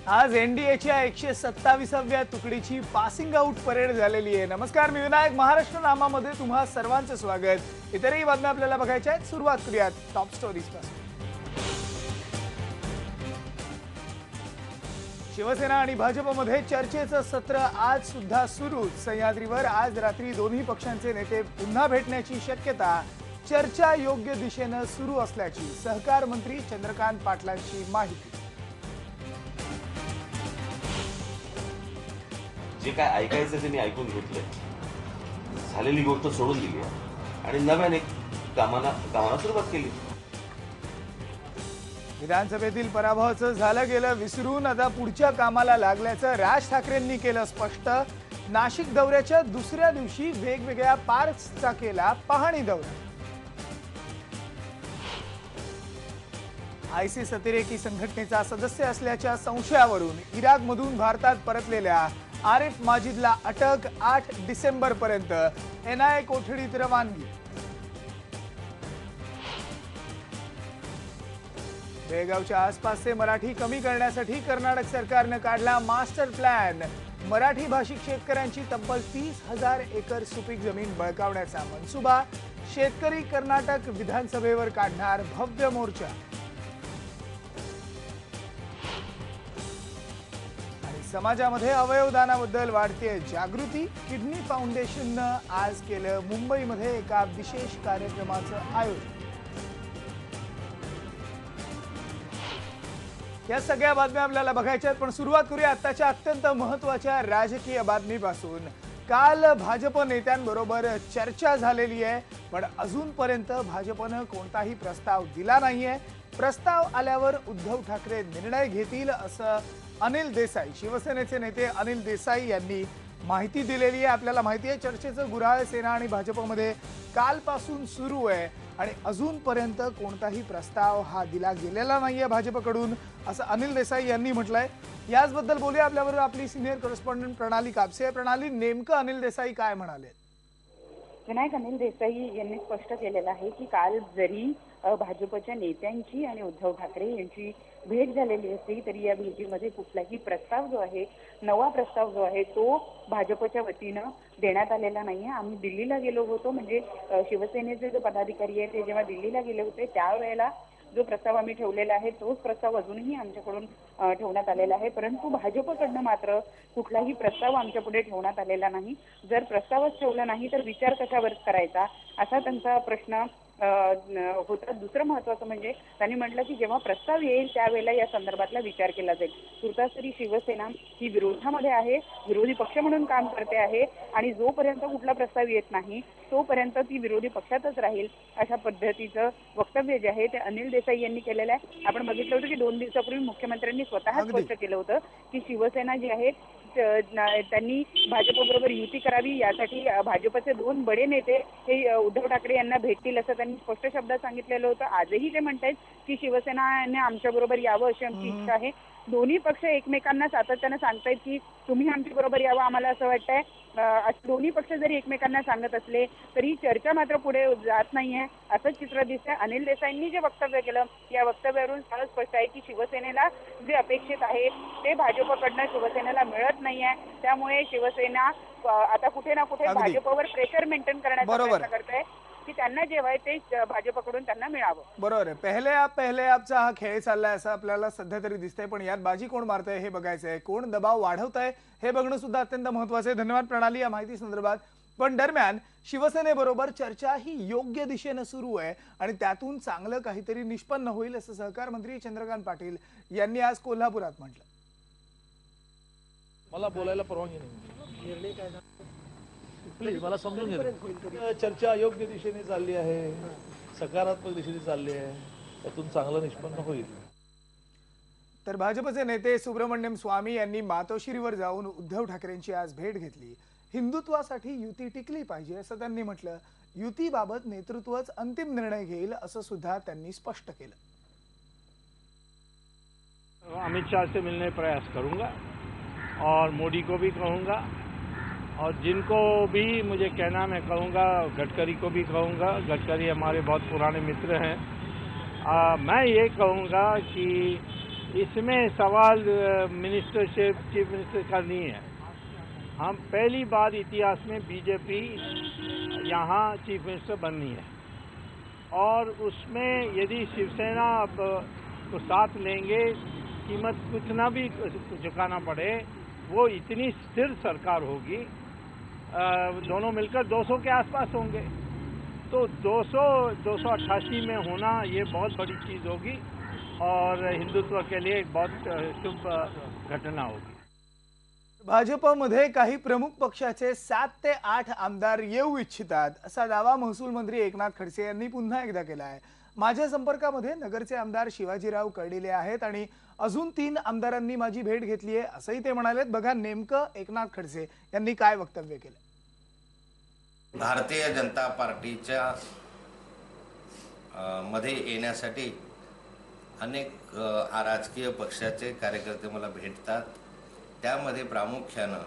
आज एनडीएच्या 127व्या तुकडीची passing out parade झालेली आहे। नमस्कार, मी विनायक। महाराष्ट्र नामामध्ये तुम्हा सर्वांचं स्वागत। इतरही बातम्या आपल्याला बघायच्या आहेत। सुरुवात करूयात टॉप स्टोरीज पासून। शिवसेना आणि भाजपमध्ये चर्चेचं सत्र आज सुद्धा सुरू। सह्याद्रीवर आज रात्री दोन्ही पक्षांचे नेते पुन्हा भेटण्याची शक्यता। चर्चा योग्य दिशेने सुरू असल्याची सहकार मंत्री चंद्रकांत पाटलांची माहिती। जे काय ऐकायचं ते मी ऐकून घेतलंय, झालेली गोष्ट सोडून दिली आणि नव्याने कामाला सुरुवात केली। विधानसभेतील पराभवाचं झालं गेलं विसरून आता पुढच्या कामाला लागल्याचं राज ठाकरेंनी केलं स्पष्ट। नाशिक दौऱ्याच्या दुसऱ्या दिवशी वेगवेगळ्या पार्क्सचा केला पाहणी दौरा। आयसिस अतिरेकी संघटनेचा सदस्य असल्याच्या संशयावरून इराकमधून भारतात परतलेल्या आरिफ माजिदला अटक। 8 डिसेंबरपर्यंत एनआयए कोठडीत रवानगी। बेळगावच्या आसपासचे मराठी कमी करण्यासाठी कर्नाटक सरकारने काढला मास्टर प्लॅन। मराठी भाषिक शेतकऱ्यांची तब्बल 30,000 एकर सुपीक जमीन बळकावण्याचा मनसुबा। शेतकरी कर्नाटक विधानसभेवर काढणार भव्य मोर्चा। समाजामध्ये अवयवदानाबद्दल वाढते जागृती। किडनी फाउंडेशननं आज केलं मुंबईमध्ये एका विशेष कार्यक्रमाचं आयोजन। या सगळ्या बातम्या आपल्याला बघायच्या आहेत, पण सुरुवात करूया आताच्या अत्यंत महत्त्वाच्या राजकीय बातमीपासून। काल भाजप नेत्यांबरोबर चर्चा झालेली आहे, पण अजूनपर्यंत भाजपनं कोणताही प्रस्ताव दिला नाहीये। प्रस्ताव आल्यावर उद्धव ठाकरे निर्णय घेतील असं अनिल देसाई, शिवसेनेचे नेते अनिल देसाई यांनी माहिती दिलेली आहे। आपल्याला माहिती आहे चर्चेचं गुऱ्हाळ सेना आणि भाजपमध्ये कालपासून सुरू आहे आणि अजूनपर्यंत कोणताही प्रस्ताव हा दिला गेलेला नाहीये भाजपकडून, असं अनिल देसाई यांनी म्हटलंय। याचबद्दल बोलूया आपल्याबरोबर आपली सिनियर करस्पॉन्डंट प्रणाली कापसे। प्रणाली, नेमकं अनिल देसाई काय म्हणाले? विनायक, अनिल देसाई यांनी स्पष्ट केलेलं आहे की काल जरी भाजपच्या नेत्यांची आणि उद्धव ठाकरे यांची भेट झालेली असली तरी या भेटीमध्ये कुठलाही प्रस्ताव जो आहे, नवा प्रस्ताव जो आहे तो भाजपच्या वतीनं देण्यात आलेला नाहीये। आम्ही दिल्लीला गेलो होतो, म्हणजे शिवसेनेचे जे पदाधिकारी आहेत ते जेव्हा दिल्लीला गेले होते त्यावेळेला जो प्रस्ताव आम्ही ठेवलेला आहे तोच प्रस्ताव अजूनही आमच्याकडून ठेवण्यात आलेला आहे, परंतु भाजपकडनं मात्र कुठलाही प्रस्ताव आमच्या पुढे ठेवण्यात आलेला नाही। जर प्रस्तावच ठेवला नाही तर विचार कशावर करायचा असा त्यांचा प्रश्न होता। दुसरं महत्वाचं म्हणजे त्यांनी म्हटलं की जेव्हा प्रस्ताव येईल त्यावेळेला या संदर्भातला विचार केला जाईल। तुर्तास तरी शिवसेना ही विरोधामध्ये आहे, विरोधी पक्ष म्हणून काम करते आहे आणि जोपर्यंत कुठला प्रस्ताव येत नाही तोपर्यंत ती विरोधी पक्षातच राहील अशा पद्धतीचं वक्तव्य जे आहे ते अनिल देसाई यांनी केलेलं आहे। आपण बघितलं होतं की 2 दिवसापूर्वी मुख्यमंत्र्यांनी स्वतः स्पष्ट केलं होतं की शिवसेना जी आहे त्यांनी भाजपबरोबर युती करावी, यासाठी भाजपचे 2 बडे नेते हे उद्धव ठाकरे यांना भेटतील असं त्यांनी स्पष्ट शब्दात सांगितलेलं होतं। आजही ते म्हणतात की शिवसेनाने आमच्याबरोबर यावं अशी आमची इच्छा आहे। दोन्ही पक्ष एकमेकांना सातत्याने सांगतायत की तुम्ही आमच्या बरोबर यावं, आम्हाला असं वाटतंय। दोन्ही पक्ष जरी एकमेकांना सांगत असले तरी चर्चा मात्र पुढे जात नाहीये असं चित्र दिसतंय। अनिल देसाईंनी जे वक्तव्य केलं या वक्तव्यावरून स्पष्ट आहे की शिवसेनेला जे अपेक्षित आहे ते भाजपकडनं शिवसेनेला मिळत नाहीये। त्यामुळे शिवसेना आता कुठे ना कुठे भाजपवर प्रेशर मेंटेन करण्याचा प्रयत्न करते की त्यांना जे आहे ते भाजपकडून त्यांना मिळावं। बरोबर आहे। पहिले आपचा हा खेळ चाललाय असं आपल्याला सध्या तरी दिसतंय, पण यात बाजी कोण मारतंय हे बघायचंय, कोण दबाव वाढवतंय हे बघणं सुद्धा अत्यंत महत्त्वाचं आहे। धन्यवाद प्रणाली या माहिती संदर्भात। पण दरम्यान शिवसेनेबरोबर चर्चा ही योग्य दिशेने सुरू आहे आणि त्यातून चांगलं काहीतरी निष्पन्न होईल असं सहकार मंत्री चंद्रकांत पाटील यांनी आज कोल्हापुरात म्हटलं। मला बोलायला परवानगी नाही, प्लीज मला समजून घ्या। चर्चा योग्य दिशेने चालली आहे, सकारात्मक दिशेने चालली आहे, त्यातून चांगलं निष्पन्न होईल। तर भाजपचे नेते सुब्रमण्यम स्वामी यांनी मातोश्रीवर जाऊन उद्धव ठाकरेंची आज भेट घेतली। हिंदुत्वासाठी युती टिकली पाहिजे असं त्यांनी म्हटलं। युतीबाबत नेतृत्वच अंतिम निर्णय घेईल असं सुद्धा त्यांनी स्पष्ट केलं। अमित शाह से मिलने प्रयास करूंगा और मोदी को भी कहूंगा और जिनको भी मुझे कहना मैं कहूँगा, गडकरी को भी कहूँगा। गडकरी हमारे बहुत पुराने मित्र हैं। मैं ये कहूँगा कि इसमें सवाल मिनिस्टरशिप चीफ मिनिस्टर का नहीं है। हम पहली बार इतिहास में बीजेपी यहाँ चीफ मिनिस्टर बननी है और उसमें यदि शिवसेना अब को साथ लेंगे, कीमत कुछ ना भी चुकाना पड़े, वो इतनी स्थिर सरकार होगी, दोनों मिलकर 200 के आसपास होंगे। तो 288 में होना ये बहुत बड़ी चीज़ होगी और हिंदुत्व के लिए एक बहुत शुभ घटना होगी। भाजपमध्ये काही प्रमुख पक्षाचे 7 ते 8 आमदार येऊ इच्छितात असा दावा महसूल मंत्री एकनाथ खडसे यांनी पुन्हा एकदा केला आहे। माझ्या संपर्कामध्ये नगरचे आमदार शिवाजीराव कर्डिले आहेत आणि अजून 3 आमदारांनी माझी भेट घेतली आहे असंही ते म्हणालेत। बघा नेमकं एकनाथ खडसे यांनी काय वक्तव्य केलं। भारतीय जनता पार्टीच्या मध्ये येण्यासाठी अनेक राजकीय पक्षाचे कार्यकर्ते मला भेटतात। त्यामध्ये प्रामुख्याने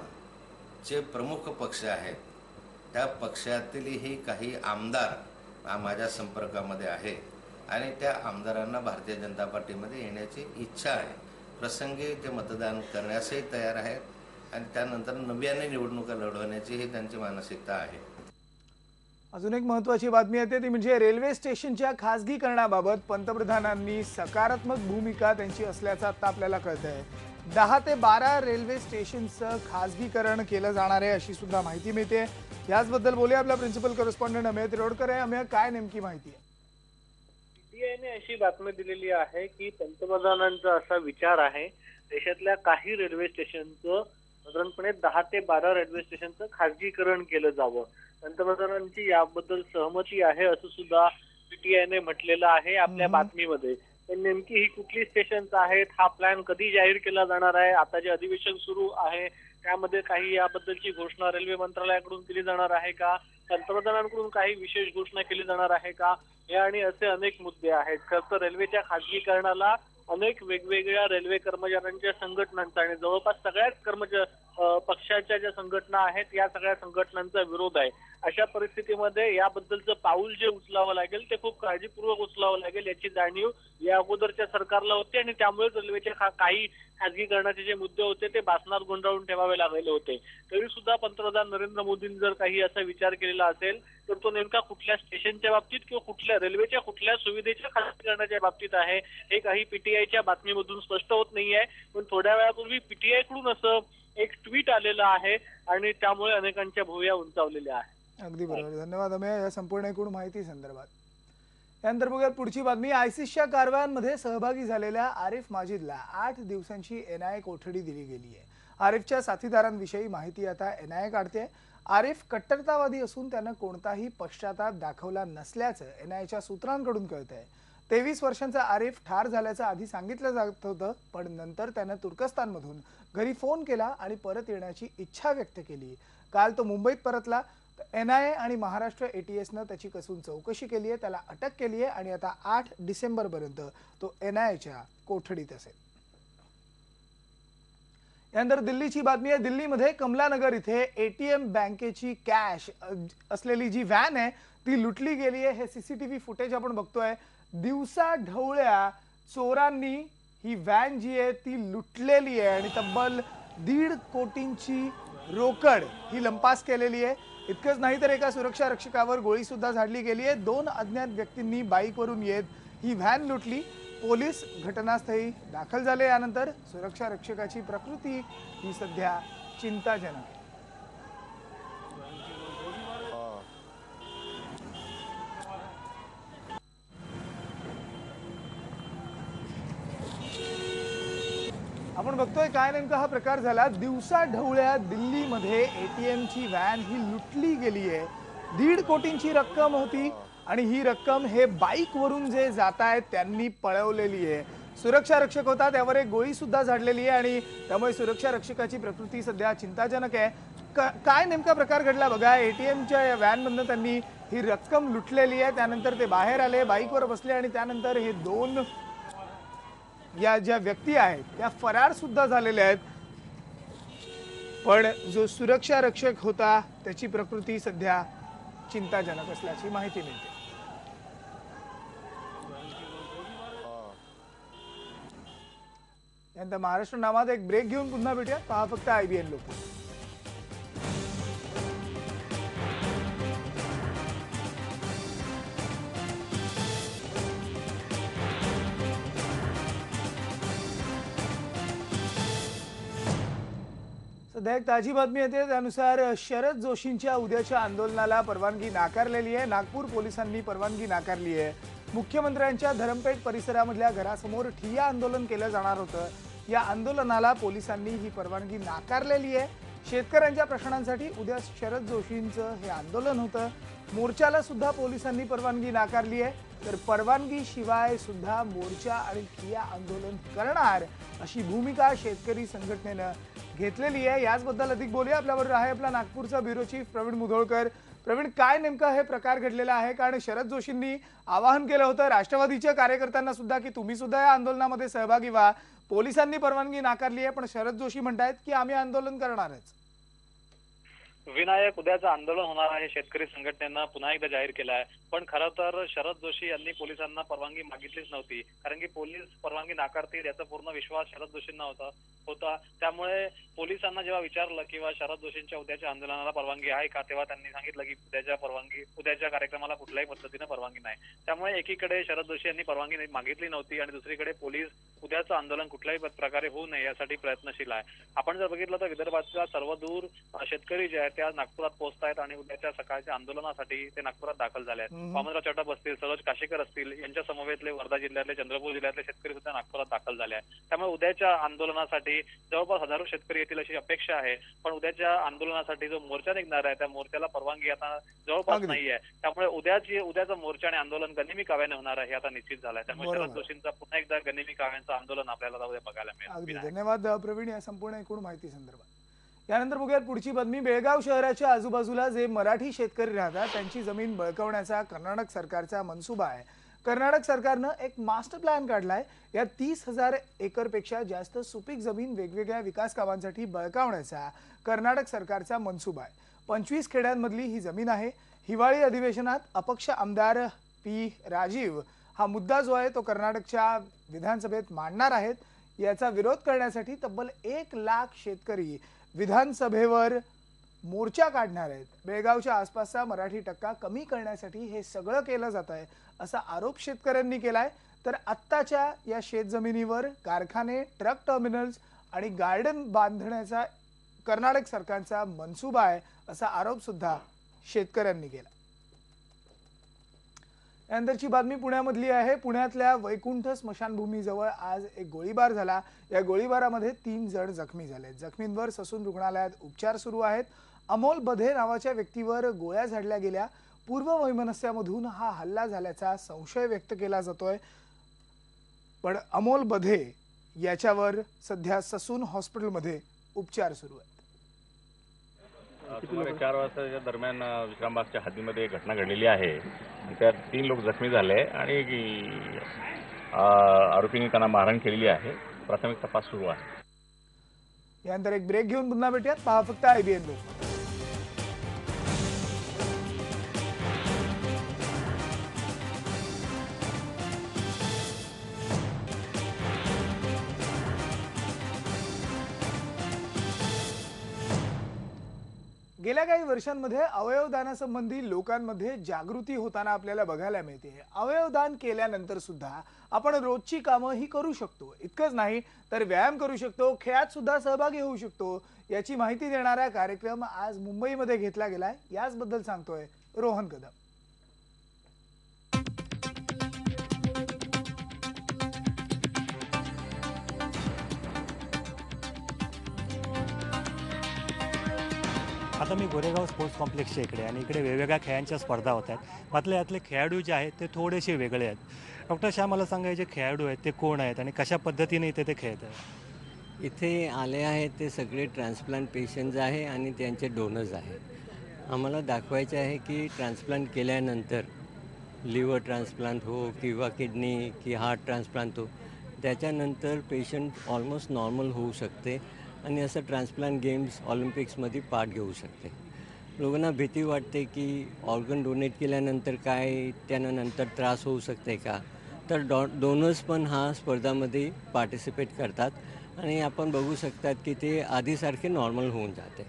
जे प्रमुख पक्ष आहेत त्या पक्षातीलही काही आमदार माझ्या संपर्कामध्ये आहेत आणि त्या आमदारांना भारतीय जनता पार्टीमध्ये येण्याची इच्छा आहे। प्रसंगी ते मतदान करण्यासही तयार आहेत आणि त्यानंतर नव्याने निवडणुका लढवण्याची ही त्यांची मानसिकता आहे। अजून एक महत्त्वाची बातमी येते ती म्हणजे रेल्वे स्टेशनच्या खासगीकरणाबाबत पंतप्रधानांनी सकारात्मक भूमिका त्यांची असल्याचं आता आपल्याला कळतंय। 10 ते 12 रेल्वे स्टेशनचं खासगीकरण केलं जाणार आहे अशी सुद्धा माहिती मिळते। याचबद्दल बोलूया आपला प्रिन्सिपल करस्पॉन्डंट अमेय तिरोडकर आहे। अमेय, काय नेमकी माहिती आहे? पीटीआयने अशी बातमी दिलेली आहे की पंतप्रधानांचा असा विचार आहे देशातल्या काही रेल्वे स्टेशनचं साधारणपणे 10 ते 12 रेल्वे स्टेशनचं खासगीकरण केलं जावं। पंतप्रधानांची याबद्दल सहमती आहे असं सुद्धा पीटीआयने म्हटलेलं आहे आपल्या बातमीमध्ये। पण नेमकी ही कुठली स्टेशन्स आहेत, हा प्लॅन कधी जाहीर केला जाणार आहे, आता जे अधिवेशन सुरू आहे त्यामध्ये काही याबद्दलची घोषणा रेल्वे मंत्रालयाकडून केली जाणार आहे का, पंतप्रधानांकडून काही विशेष घोषणा केली जाणार आहे का, हे आणि असे अनेक मुद्दे आहेत। खरं तर रेल्वेच्या खासगीकरणाला अनेक वेगवेगळ्या रेल्वे कर्मचाऱ्यांच्या संघटनांचा आणि जवळपास सगळ्याच पक्षाच्या ज्या संघटना आहेत या सगळ्या संघटनांचा विरोध आहे। अशा परिस्थितीमध्ये याबद्दलचं पाऊल जे उचलावं लागेल ते खूप काळजीपूर्वक उचलावं लागेल याची जाणीव या अगोदरच्या सरकारला होती आणि त्यामुळेच रेल्वेच्या काही खासगीकरणाचे जे मुद्दे होते ते बासनात गुंडाळून ठेवावे लागलेले होते। तरी सुद्धा पंतप्रधान नरेंद्र मोदींनी जर काही असा विचार केलेला असेल तर तो नेमका कुठल्या स्टेशनच्या बाबतीत किंवा कुठल्या रेल्वेच्या कुठल्या सुविधेच्या खासगीकरणाच्या बाबतीत आहे हे काही पीटीआयच्या बातमीमधून स्पष्ट होत नाहीये। पण थोड्या वेळापूर्वी पीटीआय कडून असं एक ट्विट आलेलं आहे आणि त्यामुळे अनेकांच्या भुवया उंचावलेल्या आहेत। अगदी बरोबर, धन्यवाद अमेय या संपूर्ण एकूण माहिती संदर्भात। यानंतर बघूयात पुढची बातमी। आयसिसच्या कारवायांमध्ये सहभागी झालेल्या आरिफ माजिदला 8 दिवसांची एनआयए कोठडी दिली गेली आहे। आरिफच्या साथीदारांविषयी माहिती आता एनआयए काढते। आरिफ कट्टरतावादी असून त्यानं कोणताही पश्चाताप दाखवला नसल्याचं एनआयएच्या सूत्रांकडून कळतंय। 23 वर्षांचा आरिफ ठार झाल्याचं आधी सांगितलं जात होतं, पण नंतर त्यानं तुर्कस्तानमधून घरी फोन केला आणि परत येण्याची इच्छा व्यक्त केली। काल तो मुंबईत परतला। एनआयए आणि महाराष्ट्र एटीएसनं त्याची कसून चौकशी केली आहे, त्याला अटक केली आहे आणि आता 8 डिसेंबरपर्यंत तो एनआयएच्या कोठडीत असेल। यानंतर दिल्लीची बातमी आहे। दिल्लीमध्ये कमलानगर इथे एटीएम बँकेची कॅश असलेली जी व्हॅन आहे ती लुटली गेली आहे। हे सीसीटीव्ही फुटेज आपण बघतोय। दिवसा ढवळ्या चोरांनी ही व्हॅन जी आहे ती लुटलेली आहे आणि तब्बल 1.5 कोटींची रोकड ही लंपास केलेली आहे। इतकंच नाही तर एका सुरक्षा रक्षकावर गोळी सुद्धा झाडली गेली आहे। 2 अज्ञात व्यक्तींनी बाईकवरून येत ही व्हॅन लुटली। पोलीस घटनास्थळी दाखल झाले। यानंतर सुरक्षा रक्षकाची प्रकृती ही सध्या चिंताजनक आहे। आपण बघतोय काय नेमका हा प्रकार झाला। दिवसा ढवळ्या दिल्लीमध्ये एटीएमची व्हॅन ही लुटली गेली आहे। 1.5 कोटींची रक्कम होती आणि ही रक्कम हे बाईक वरून जे जात आहेत त्यांनी पळवलेली आहे। सुरक्षा रक्षक होता, त्यावर एक गोळी सुद्धा झाडलेली आहे आणि त्यामुळे सुरक्षा रक्षकाची प्रकृती सध्या चिंताजनक आहे। काय नेमका प्रकार घडला बघा। एटीएमच्या या व्हॅनमधून त्यांनी ही रक्कम लुटलेली आहे। त्यानंतर ते बाहेर आले, बाईकवर बसले आणि त्यानंतर हे 2 या ज्या व्यक्ती आहेत त्या फरार सुद्धा झालेल्या आहेत। पण जो सुरक्षा रक्षक होता त्याची प्रकृती सध्या चिंताजनक असल्याची माहिती मिळते। यानंतर महाराष्ट्र नामात एक ब्रेक घेऊन पुन्हा भेटूया. पहा फक्त IBN लोक. सध्या एक ताजी बातमी येते त्यानुसार शरद जोशींच्या उद्याच्या आंदोलनाला परवानगी नाकारलेली आहे. नागपूर पोलिसांनी परवानगी नाकारली आहे. मुख्यमंत्र्यांच्या धरमपेठ परिसरामधल्या घरासमोर ठिय्या आंदोलन केलं जाणार होतं. या आंदोलनाला पोलिसांनी ही परवानगी नाकारलेली आहे. शेतकऱ्यांच्या प्रश्नांसाठी उद्या शरद जोशींचं हे आंदोलन होतं. मोर्चाला सुद्धा पोलिसांनी परवानगी नाकारली आहे. तर परवानगी शिवाय सुद्धा मोर्चा आणि ठिय्या आंदोलन करणार अशी भूमिका शेतकरी संघटनेनं घेतलेली आहे. याचबद्दल अधिक बोलूया. आपल्याबरोबर आहे आपला नागपूरचा ब्युरो चीफ प्रवीण मुधोळकर. प्रवीण, काय नेमका हे प्रकार घडलेला आहे? कारण शरद जोशींनी आवाहन केलं होतं राष्ट्रवादीच्या कार्यकर्त्यांना सुद्धा की तुम्ही सुद्धा या आंदोलनामध्ये सहभागी व्हा. पोलिसांनी परवानगी नाकारली आहे, पण शरद जोशी म्हणतायत की आम्ही आंदोलन करणारच. विनायक, उद्याचं आंदोलन होणार आहे शेतकरी संघटनेनं पुन्हा एकदा जाहीर केलं आहे. पण खरं तर शरद जोशी यांनी पोलिसांना परवानगी मागितलीच नव्हती, कारण की पोलीस परवानगी नाकारतील याचा पूर्ण विश्वास शरद जोशींना होता. त्यामुळे पोलिसांना जेव्हा विचारलं किंवा शरद जोशींच्या उद्याच्या आंदोलनाला परवानगी आहे का, तेव्हा त्यांनी सांगितलं की उद्याच्या कार्यक्रमाला कुठल्याही पद्धतीने परवानगी नाही. त्यामुळे एकीकडे शरद जोशी यांनी परवानगी मागितली नव्हती आणि दुसरीकडे पोलीस उद्याचं आंदोलन कुठल्याही प्रकारे होऊ नये यासाठी प्रयत्नशील आहे. आपण जर बघितलं तर विदर्भाच्या सर्वदूर शेतकरी जे आहेत त्या नागपुरात पोहोचतायत आणि उद्याच्या सकाळच्या आंदोलनासाठी ते नागपुरात दाखल झाले आहेत. वामनराव चटप असतील, सरोज काशीकर असतील, यांच्या समवेतले वर्धा जिल्ह्यातले, चंद्रपूर जिल्ह्यातले शेतकरी सुद्धा नागपुरात दाखल झाले आहेत. त्यामुळे उद्याच्या आंदोलनासाठी जवळपास हजारो शेतकरी येतील अशी अपेक्षा आहे. पण उद्याच्या आंदोलनासाठी जो मोर्चा निघणार आहे त्या मोर्चाला परवानगी आता जवळपास नाहीये. त्यामुळे उद्याचा मोर्चा आणि आंदोलन गनिमी काव्याने होणार आहे हे आता निश्चित झालंय. त्यामुळे शरद जोशींचा पुन्हा एकदा गनिमी काव्यांचं आंदोलन आपल्याला उद्या बघायला मिळेल. धन्यवाद प्रवीण या संपूर्ण एकूण माहिती संदर्भात. यानंतर बघूयात पुढची बातमी. बेळगाव शहराच्या आजूबाजूला जे मराठी शेतकरी राहतात त्यांची जमीन बळकावण्याचा कर्नाटक सरकारचा मनसुबा आहे. कर्नाटक सरकारनं एक मास्टर प्लॅन काढलाय. या 30,000 एकरपेक्षा जास्त सुपीक जमीन वेगवेगळ्या विकास कामांसाठी बळकावण्याचा कर्नाटक सरकारचा मनसुबा आहे. 25 खेड्यांमधली ही जमीन आहे. हिवाळी अधिवेशनात अपक्ष आमदार पी राजीव हा मुद्दा जो आहे तो कर्नाटकच्या विधानसभेत मांडणार आहेत. याचा विरोध करण्यासाठी तब्बल 1 लाख शेतकरी विधानसभेवर मोर्चा काढणार आहेत. बेळगावच्या आसपासचा मराठी टक्का कमी करण्यासाठी हे सगळं केलं जात आहे असा आरोप शेतकऱ्यांनी केलाय. तर आत्ताच्या या शेतजमिनीवर कारखाने, ट्रक टर्मिनल्स आणि गार्डन बांधण्याचा कर्नाटक सरकारचा मनसुबा आहे असा आरोप सुद्धा शेतकऱ्यांनी केला. यानंतरची बातमी पुण्यामधली आहे. पुण्यातल्या वैकुंठ स्मशानभूमीजवळ आज एक गोळीबार झाला. या गोळीबारामध्ये 3 जण जखमी झाले. जखमींवर ससून रुग्णालयात उपचार सुरू आहेत. अमोल बधे नावाच्या व्यक्तीवर गोळ्या झाडल्या गेल्या. पूर्व वैमनस्यामधून हा हल्ला झाल्याचा संशय व्यक्त केला जातोय. पण अमोल बधे याच्यावर सध्या ससून हॉस्पिटलमध्ये उपचार सुरू आहेत. सुमारे 4 वाजताच्या दरम्यान विश्रामबागच्या हद्दीमध्ये घटना घडलेली आहे. त्यात 3 लोक जखमी झाले आणि आरोपींनी त्यांना मारहाण केलेली आहे. प्राथमिक तपास सुरू आहे. यानंतर एक ब्रेक घेऊन पुन्हा भेटूयात. पहा फक्त IBN लोक. गेल्या काही वर्षांमध्ये अवयवदानासंबंधी लोकांमध्ये जागृती होताना आपल्याला बघायला मिळते. अवयवदान केल्यानंतर सुद्धा आपण रोजची कामं ही करू शकतो. इतकंच नाही तर व्यायाम करू शकतो, खेळात सुद्धा सहभागी होऊ शकतो. याची माहिती देणारा कार्यक्रम आज मुंबईमध्ये घेतला गेलाय. याचबद्दल सांगतोय रोहन कदम. आता मी गोरेगाव स्पोर्ट्स कॉम्प्लेक्सच्या इकडे आणि इकडे वेगवेगळ्या खेळांच्या स्पर्धा होत आहेत. मात्र यातले खेळाडू जे आहेत ते थोडेसे वेगळे आहेत. डॉक्टर शाह, मला सांगा, जे खेळाडू आहेत ते कोण आहेत आणि कशा पद्धतीने इथे ते खेळत आहेत? इथे आले आहेत ते सगळे ट्रान्सप्लांट पेशंट्स आहे आणि त्यांचे डोनर्स आहे. आम्हाला दाखवायचे आहे की ट्रान्सप्लांट केल्यानंतर लिव्हर ट्रान्सप्लांट हो किंवा किडनी की हार्ट ट्रान्सप्लांट हो, त्याच्यानंतर पेशंट ऑलमोस्ट नॉर्मल होऊ शकते आणि असं ट्रान्सप्लांट गेम्स ऑलिम्पिक्समध्ये पार्ट घेऊ शकते. लोकांना भीती वाटते की ऑर्गन डोनेट केल्यानंतर काय त्यांना नंतर त्रास होऊ शकते का, तर डोनर्स पण हा स्पर्धामध्ये पार्टिसिपेट करतात आणि आपण बघू शकतात की ते आधीसारखे नॉर्मल होऊन जाते.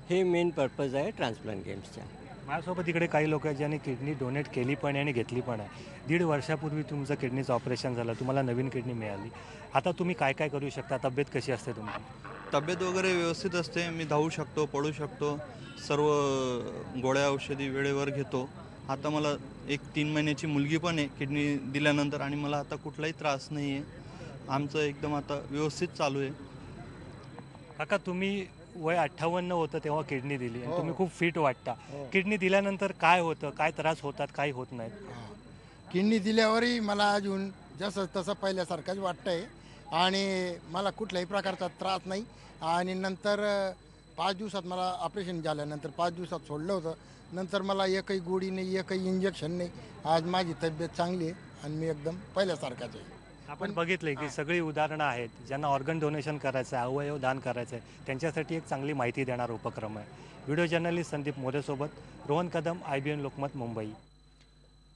हे मेन पर्पज आहे ट्रान्सप्लांट गेम्सच्या. माझ्यासोबत इकडे काही लोक आहेत ज्यांनी किडनी डोनेट केली पण आहे आणि घेतली पण आहे. 1.5 वर्षापूर्वी तुमचं किडनीचं ऑपरेशन झालं, तुम्हाला नवीन किडनी मिळाली. आता तुम्ही काय काय करू शकता? तब्येत कशी असते तुमची? तब्येत वगैरे व्यवस्थित असते. मी धावू शकतो, पडू शकतो, सर्व गोळ्या औषधी वेळेवर घेतो. आता मला एक 3 महिन्याची मुलगी पण आहे किडनी दिल्यानंतर आणि मला आता कुठलाही त्रास नाही आहे. आमचं एकदम आता व्यवस्थित चालू आहे. काका, तुम्ही वय 58 होतं तेव्हा किडनी दिली आणि तुम्ही खूप फिट वाटता. किडनी दिल्यानंतर काय होतं, काय त्रास होतात, काय होत नाहीत? किडनी दिल्यावरही मला अजून जसं तसं पहिल्यासारखंच वाटतंय आणि मला कुठल्याही प्रकारचा त्रास नाही. आणि नंतर 5 दिवसात मला ऑपरेशन झाल्यानंतर 5 दिवसात सोडलं होतं. नंतर मला एकही गोळी नाही, एकही इंजेक्शन नाही. आज माझी तब्येत चांगली आहे आणि मी एकदम पहिल्यासारखाच आहे. आपण बघितलंय की सगळी उदाहरणं आहेत ज्यांना ऑर्गन डोनेशन करायचं आहे, अवयव दान करायचं आहे, त्यांच्यासाठी एक चांगली माहिती देणारा उपक्रम आहे. व्हिडिओ जर्नलिस्ट संदीप मोरेसोबत रोहन कदम, IBN लोकमत, मुंबई.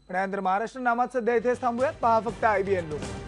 त्यानंतर महाराष्ट्र नामात सध्या इथेच थांबूयात. पहा फक्त IBN लोकमत.